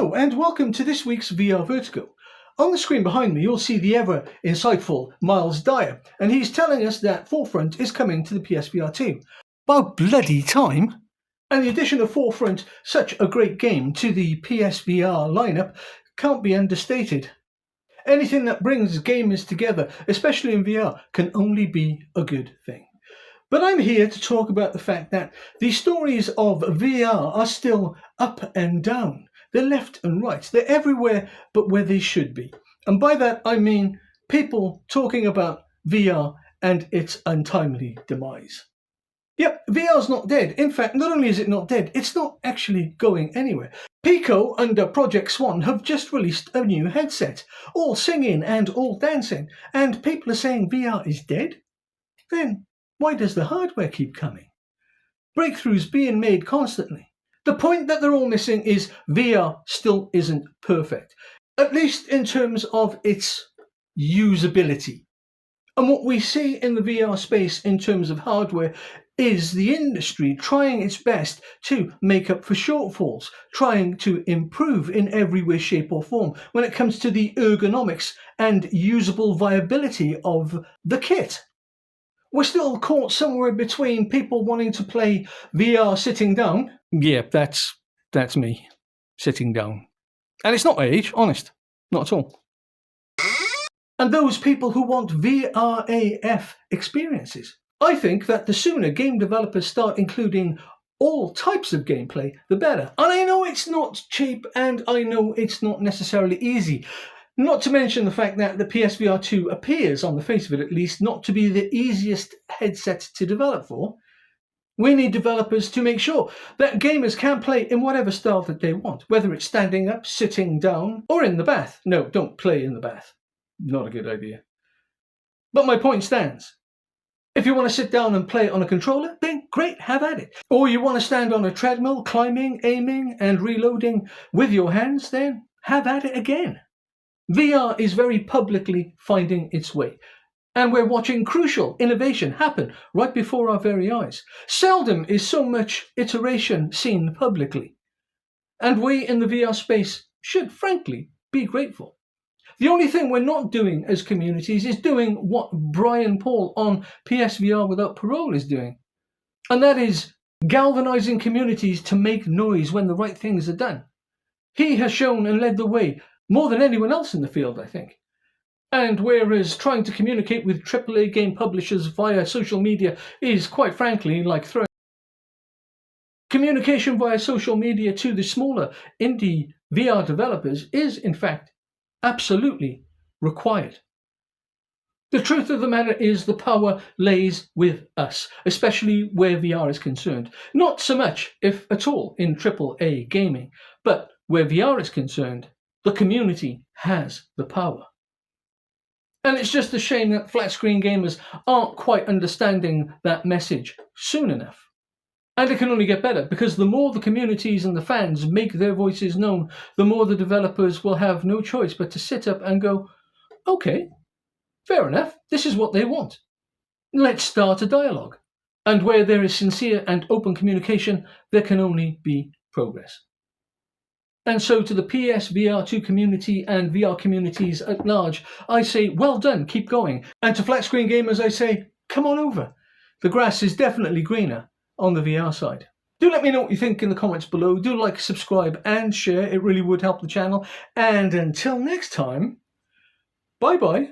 Hello and welcome to this week's VR Vertigo. On the screen behind me you'll see the ever insightful Miles Dyer, and he's telling us that Forefront is coming to the PSVR 2. About bloody time! And the addition of Forefront, such a great game, to the PSVR lineup can't be understated. Anything that brings gamers together, especially in VR, can only be a good thing. But I'm here to talk about the fact that the stories of VR are still up and down. They're left and right. They're everywhere but where they should be. And by that I mean people talking about VR and its untimely demise. Yep, VR's not dead. In fact, not only is it not dead, it's not actually going anywhere. Pico under Project Swan have just released a new headset, all singing and all dancing, and people are saying VR is dead? Then why does the hardware keep coming? Breakthroughs being made constantly. The point that they're all missing is VR still isn't perfect, at least in terms of its usability. And what we see in the VR space in terms of hardware is the industry trying its best to make up for shortfalls, trying to improve in every way, shape or form when it comes to the ergonomics and usable viability of the kit. We're still caught somewhere between people wanting to play VR sitting down. Yeah, that's me, sitting down. And it's not my age, honest, not at all. And those people who want VRAF experiences. I think that the sooner game developers start including all types of gameplay, the better. And I know it's not cheap, and I know it's not necessarily easy. Not to mention the fact that the PSVR 2 appears, on the face of it at least, not to be the easiest headset to develop for. We need developers to make sure that gamers can play in whatever style that they want, whether it's standing up, sitting down, or in the bath. No, don't play in the bath. Not a good idea. But my point stands. If you want to sit down and play on a controller, then great, have at it. Or you want to stand on a treadmill, climbing, aiming, and reloading with your hands, then have at it again. VR is very publicly finding its way, and we're watching crucial innovation happen right before our very eyes. Seldom is so much iteration seen publicly, and we in the VR space should frankly be grateful. The only thing we're not doing as communities is doing what Brian Paul on PSVR Without Parole is doing, and that is galvanizing communities to make noise when the right things are done. He has shown and led the way more than anyone else in the field, I think. And whereas trying to communicate with AAA game publishers via social media is, quite frankly, like throwing communication via social media to the smaller indie VR developers is, in fact, absolutely required. The truth of the matter is the power lays with us, especially where VR is concerned. Not so much, if at all, in AAA gaming, but where VR is concerned, the community has the power. And it's just a shame that flat screen gamers aren't quite understanding that message soon enough. And it can only get better, because the more the communities and the fans make their voices known, the more the developers will have no choice but to sit up and go, okay, fair enough, this is what they want. Let's start a dialogue. And where there is sincere and open communication, there can only be progress. And so to the PSVR2 community and VR communities at large, I say, well done, keep going. And to flat screen gamers, I say, come on over. The grass is definitely greener on the VR side. Do let me know what you think in the comments below. Do like, subscribe, and share. It really would help the channel. And until next time, bye-bye.